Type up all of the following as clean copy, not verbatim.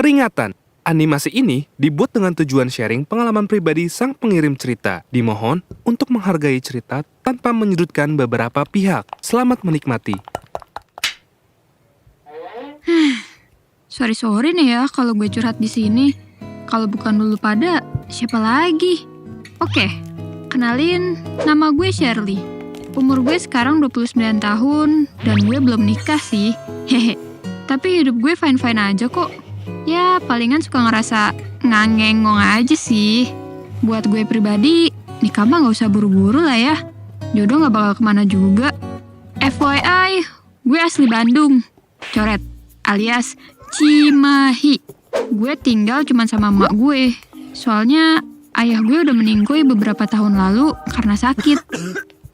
Peringatan, animasi ini dibuat dengan tujuan sharing pengalaman pribadi sang pengirim cerita. Dimohon untuk menghargai cerita tanpa menyudutkan beberapa pihak. Selamat menikmati. Sorry nih ya kalau gue curhat di sini. Kalau bukan dulu pada, siapa lagi? Oke, kenalin, nama gue Shirley. Umur gue sekarang 29 tahun dan gue belum nikah sih. Hehe. Tapi hidup gue fine-fine aja kok. Ya, palingan suka ngerasa ngangengong aja sih. Buat gue pribadi, nikah mah gak usah buru-buru lah ya. Jodoh gak bakal kemana juga. FYI, gue asli Bandung. Coret, alias Cimahi. Gue tinggal cuma sama emak gue. Soalnya ayah gue udah meninggoy beberapa tahun lalu karena sakit.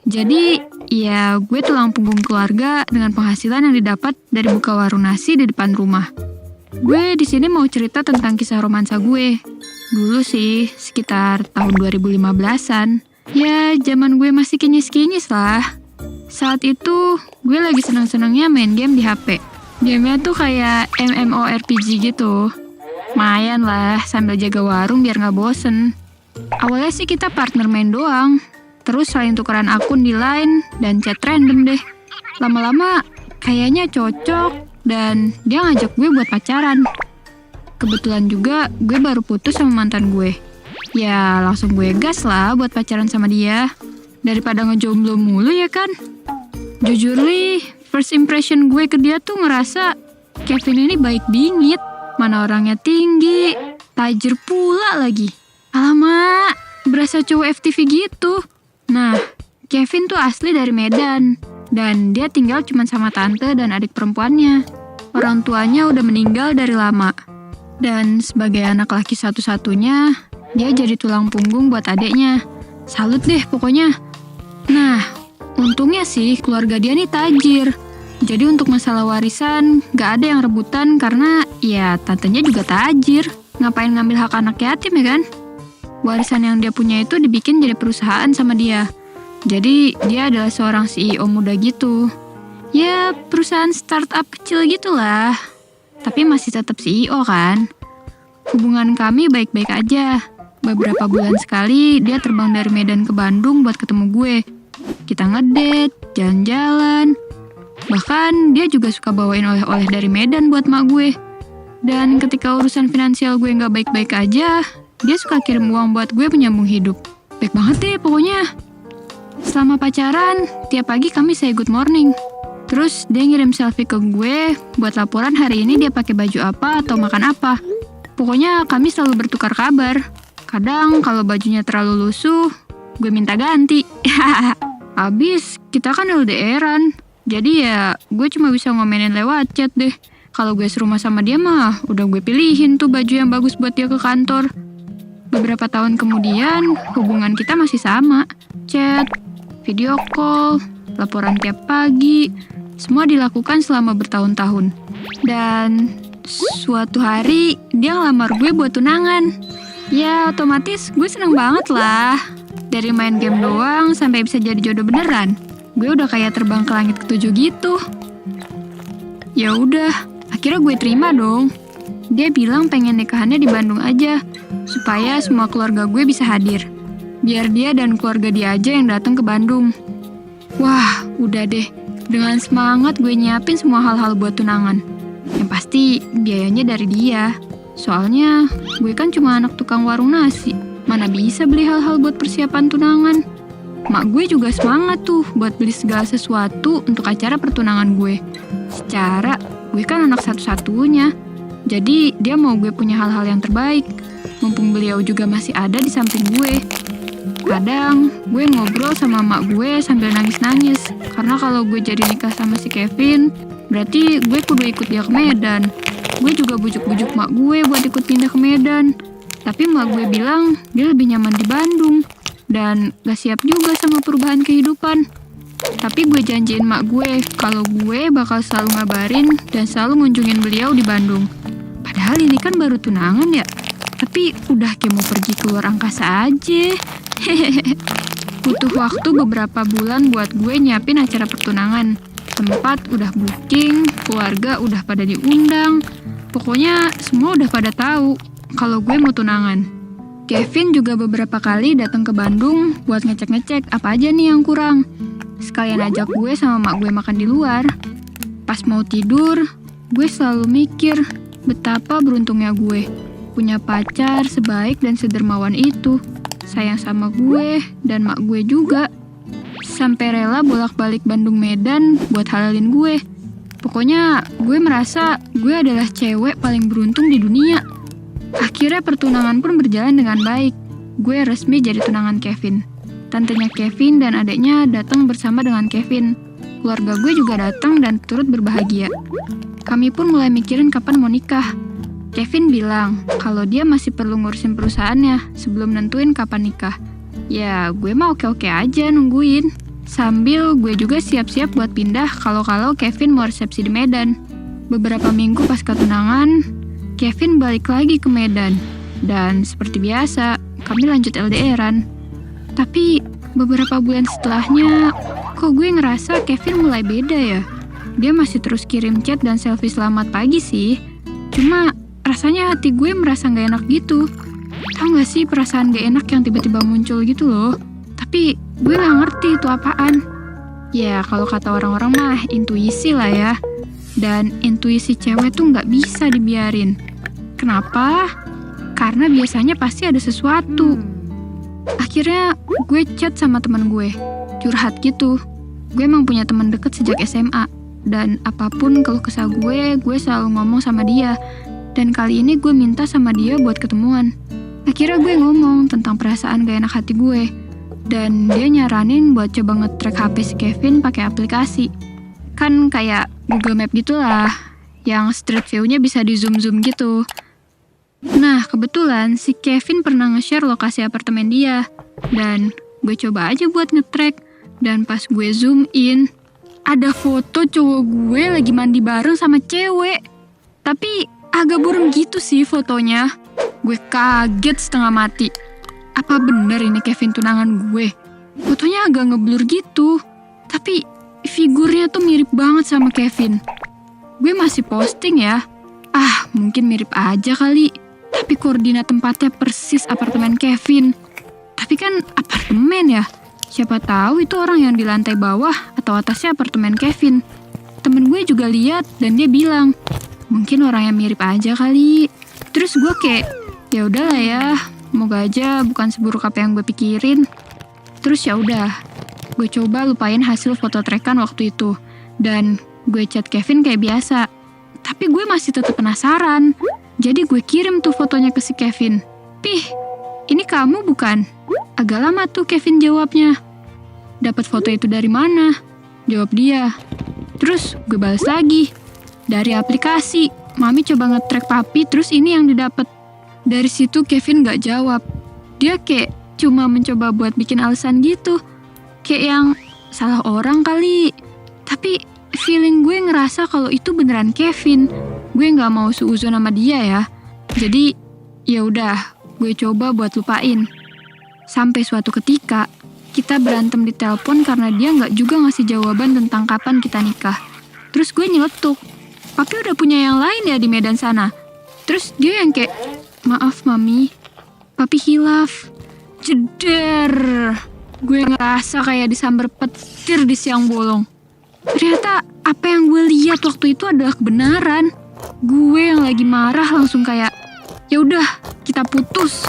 Jadi, ya gue tulang punggung keluarga dengan penghasilan yang didapat dari buka warung nasi di depan rumah. Gue di sini mau cerita tentang kisah romansa gue. Dulu sih, sekitar tahun 2015-an. Ya, zaman gue masih kinyis-kinyis lah. Saat itu, gue lagi senang-senangnya main game di HP. Gamenya tuh kayak MMORPG gitu. Lumayan lah, sambil jaga warung biar gak bosen. Awalnya sih kita partner main doang. Terus saling tukeran akun di Line dan chat random deh. Lama-lama, kayaknya cocok. Dan dia ngajak gue buat pacaran. Kebetulan juga gue baru putus sama mantan gue. Ya langsung gue gas lah buat pacaran sama dia. Daripada ngejomblo mulu ya kan. Jujur li, first impression gue ke dia tuh ngerasa Kevin ini baik bingit. Mana orangnya tinggi, tajir pula lagi. Alamak, berasa cowok FTV gitu. Nah, Kevin tuh asli dari Medan. Dan dia tinggal cuma sama tante dan adik perempuannya. Orang tuanya udah meninggal dari lama. Dan sebagai anak laki satu-satunya, dia jadi tulang punggung buat adeknya. Salut deh pokoknya. Nah, untungnya sih keluarga dia nih tajir. Jadi untuk masalah warisan, gak ada yang rebutan karena ya tantenya juga tajir. Ngapain ngambil hak anak yatim ya kan? Warisan yang dia punya itu dibikin jadi perusahaan sama dia. Jadi, dia adalah seorang CEO muda gitu. Ya, perusahaan startup kecil gitulah. Tapi masih tetap CEO kan? Hubungan kami baik-baik aja. Beberapa bulan sekali, dia terbang dari Medan ke Bandung buat ketemu gue. Kita ngedate, jalan-jalan. Bahkan, dia juga suka bawain oleh-oleh dari Medan buat mak gue. Dan ketika urusan finansial gue nggak baik-baik aja, dia suka kirim uang buat gue menyambung hidup. Baik banget deh pokoknya. Selama pacaran, tiap pagi kami say good morning. Terus dia ngirim selfie ke gue buat laporan hari ini dia pakai baju apa atau makan apa. Pokoknya kami selalu bertukar kabar. Kadang kalau bajunya terlalu lusuh, gue minta ganti. Abis, kita kan LDR-an. Jadi ya, gue cuma bisa ngomenin lewat chat deh. Kalau gue serumah sama dia mah, udah gue pilihin tuh baju yang bagus buat dia ke kantor. Beberapa tahun kemudian, hubungan kita masih sama. Chat, video call, laporan tiap pagi, semua dilakukan selama bertahun-tahun. Dan suatu hari, dia ngelamar gue buat tunangan. Ya, otomatis gue seneng banget lah. Dari main game doang sampai bisa jadi jodoh beneran. Gue udah kayak terbang ke langit ketujuh gitu. Ya udah, akhirnya gue terima dong. Dia bilang pengen nikahannya di Bandung aja, supaya semua keluarga gue bisa hadir. Biar dia dan keluarga dia aja yang datang ke Bandung. Wah, udah deh. Dengan semangat gue nyiapin semua hal-hal buat tunangan. Yang pasti biayanya dari dia. Soalnya gue kan cuma anak tukang warung nasi. Mana bisa beli hal-hal buat persiapan tunangan. Mak gue juga semangat tuh buat beli segala sesuatu untuk acara pertunangan gue. Secara gue kan anak satu-satunya. Jadi dia mau gue punya hal-hal yang terbaik. Mumpung beliau juga masih ada di samping gue. Kadang gue ngobrol sama mak gue sambil nangis-nangis. Karena kalau gue jadi nikah sama si Kevin, berarti gue kudu ikut dia ke Medan. Gue juga bujuk-bujuk mak gue buat ikut pindah ke Medan. Tapi mak gue bilang dia lebih nyaman di Bandung. Dan gak siap juga sama perubahan kehidupan. Tapi gue janjiin mak gue kalau gue bakal selalu ngabarin dan selalu ngunjungin beliau di Bandung. Padahal ini kan baru tunangan ya. Tapi udah kayak mau pergi keluar angkasa aja. Butuh waktu beberapa bulan buat gue nyiapin acara pertunangan. tempat udah booking, keluarga udah pada diundang. Pokoknya semua udah pada tahu kalau gue mau tunangan. Kevin juga beberapa kali datang ke Bandung buat ngecek-ngecek apa aja nih yang kurang. Sekalian ajak gue sama mak gue makan di luar. Pas mau tidur, gue selalu mikir betapa beruntungnya gue punya pacar sebaik dan sedermawan itu. Sayang sama gue dan mak gue juga. Sampai rela bolak-balik Bandung Medan buat halalin gue. Pokoknya gue merasa gue adalah cewek paling beruntung di dunia. Akhirnya pertunangan pun berjalan dengan baik. Gue resmi jadi tunangan Kevin. Tantenya Kevin dan adiknya datang bersama dengan Kevin. Keluarga gue juga datang dan turut berbahagia. Kami pun mulai mikirin kapan mau nikah. Kevin bilang kalau dia masih perlu ngurusin perusahaannya sebelum nentuin kapan nikah. Ya, gue mah oke-oke aja nungguin. Sambil gue juga siap-siap buat pindah kalau Kevin mau resepsi di Medan. Beberapa minggu pasca tunangan, Kevin balik lagi ke Medan. Dan seperti biasa, kami lanjut LDR-an. Tapi beberapa bulan setelahnya, kok gue ngerasa Kevin mulai beda ya? Dia masih terus kirim chat dan selfie selamat pagi sih. Cuma rasanya hati gue merasa gak enak gitu. Tahu gak sih perasaan gak enak yang tiba-tiba muncul gitu loh. Tapi gue gak ngerti itu apaan. Ya kalau kata orang-orang mah intuisi lah ya. Dan intuisi cewek tuh gak bisa dibiarin. Kenapa? Karena biasanya pasti ada sesuatu. Akhirnya gue chat sama teman gue. Curhat gitu. Gue emang punya teman deket sejak SMA. Dan apapun keluh kesah gue selalu ngomong sama dia. Dan kali ini gue minta sama dia buat ketemuan. Akhirnya gue ngomong tentang perasaan gak enak hati gue. Dan dia nyaranin buat coba nge-track HP si Kevin pakai aplikasi. Kan kayak Google Map gitulah, yang street view-nya bisa di zoom-zoom gitu. Nah, kebetulan si Kevin pernah nge-share lokasi apartemen dia. Dan gue coba aja buat nge-track. Dan pas gue zoom in, ada foto cowok gue lagi mandi bareng sama cewek. Tapi agak buram gitu sih fotonya. Gue kaget setengah mati. Apa bener ini Kevin tunangan gue? Fotonya agak ngeblur gitu. Tapi figurnya tuh mirip banget sama Kevin. Gue masih posting ya. Mungkin mirip aja kali. Tapi koordinat tempatnya persis apartemen Kevin. Tapi kan apartemen ya. Siapa tahu itu orang yang di lantai bawah atau atasnya apartemen Kevin. Temen gue juga lihat dan dia bilang, mungkin orang yang mirip aja kali. Terus gue kayak, ya udahlah ya, semoga aja bukan seburuk apa yang gue pikirin. Terus ya udah, gue coba lupain hasil foto trackan waktu itu. Dan gue chat Kevin kayak biasa. Tapi gue masih tetap penasaran. Jadi gue kirim tuh fotonya ke si Kevin. Pih, ini kamu bukan? Agak lama tuh Kevin jawabnya. Dapat foto itu dari mana? Jawab dia. Terus gue balas lagi. Dari aplikasi. Mami coba nge-track papi, terus ini yang didapat. Dari situ Kevin gak jawab. Dia kayak cuma mencoba buat bikin alasan gitu. Kayak yang salah orang kali. Tapi feeling gue ngerasa kalau itu beneran Kevin. Gue gak mau suuzon sama dia ya. Jadi ya udah, gue coba buat lupain. Sampai suatu ketika, kita berantem di telepon karena dia gak juga ngasih jawaban tentang kapan kita nikah. Terus gue nyeletuk. Papi udah punya yang lain ya di Medan sana. Terus dia yang kayak, maaf mami, papi hilaf. Jeder. Gue ngerasa kayak disambar petir di siang bolong. Ternyata apa yang gue lihat waktu itu adalah kebenaran. Gue yang lagi marah langsung kayak, ya udah kita putus.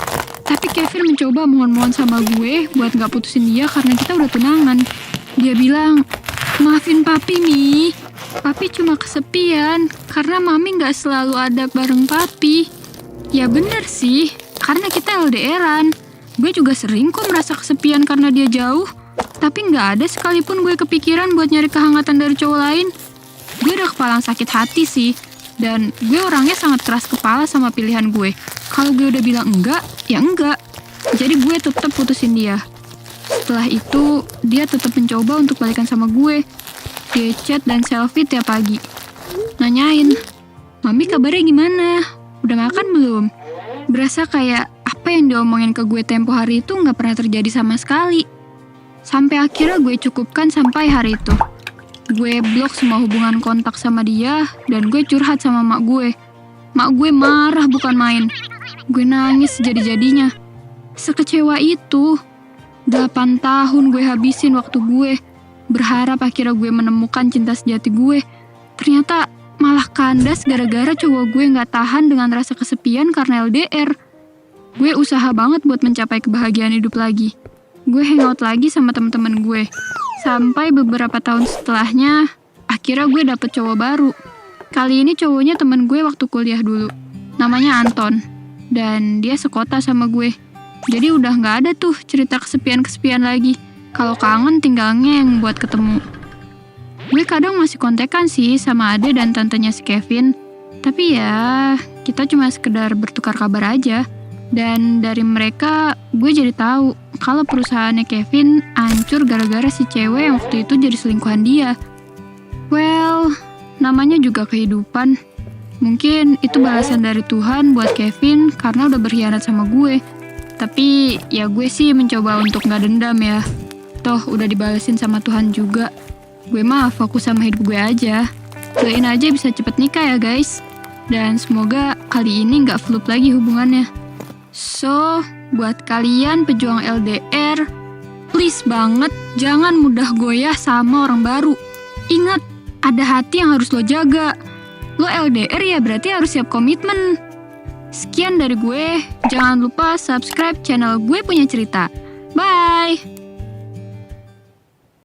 Tapi Kevin mencoba mohon-mohon sama gue buat gak putusin dia karena kita udah tunangan. Dia bilang, maafin papi Mi, papi cuma kesepian karena mami gak selalu ada bareng papi. Ya bener sih, karena kita LDR-an. Gue juga sering kok merasa kesepian karena dia jauh. Tapi gak ada sekalipun gue kepikiran buat nyari kehangatan dari cowok lain. Gue udah kepalang sakit hati sih. Dan gue orangnya sangat keras kepala sama pilihan gue. Kalau gue udah bilang enggak, ya enggak. Jadi gue tetap putusin dia. Setelah itu, dia tetap mencoba untuk balikan sama gue. Dia chat dan selfie tiap pagi. Nanyain, mami kabarnya gimana? Udah makan belum? Berasa kayak apa yang diomongin ke gue tempo hari itu gak pernah terjadi sama sekali. Sampai akhirnya gue cukupkan sampai hari itu. Gue blok semua hubungan kontak sama dia, dan gue curhat sama mak gue. Mak gue marah bukan main. Gue nangis jadi-jadinya. Sekecewa itu. 8 tahun gue habisin waktu gue. Berharap akhirnya gue menemukan cinta sejati gue. Ternyata malah kandas gara-gara cowok gue gak tahan dengan rasa kesepian karena LDR. Gue usaha banget buat mencapai kebahagiaan hidup lagi. Gue hangout lagi sama temen-temen gue. Sampai beberapa tahun setelahnya, akhirnya gue dapet cowok baru. Kali ini cowoknya temen gue waktu kuliah dulu. Namanya Anton. Dan dia sekota sama gue. Jadi udah gak ada tuh cerita kesepian-kesepian lagi. Kalau kangen tinggal ngeng buat ketemu. Gue kadang masih kontekan sih sama ade dan tantenya si Kevin. Tapi ya, kita cuma sekedar bertukar kabar aja. Dan dari mereka, gue jadi tahu kalau perusahaannya Kevin hancur gara-gara si cewek yang waktu itu jadi selingkuhan dia. Well, namanya juga kehidupan. Mungkin itu balasan dari Tuhan buat Kevin karena udah berkhianat sama gue. Tapi ya gue sih mencoba untuk gak dendam ya. Toh udah dibalesin sama Tuhan juga. Gue mah fokus sama hidup gue aja. Doain aja bisa cepet nikah ya guys. Dan semoga kali ini gak flop lagi hubungannya. So, buat kalian pejuang LDR, please banget jangan mudah goyah sama orang baru. Ingat, ada hati yang harus lo jaga. Lo LDR ya berarti harus siap komitmen. Sekian dari gue, jangan lupa subscribe channel Gue Punya Cerita. Bye!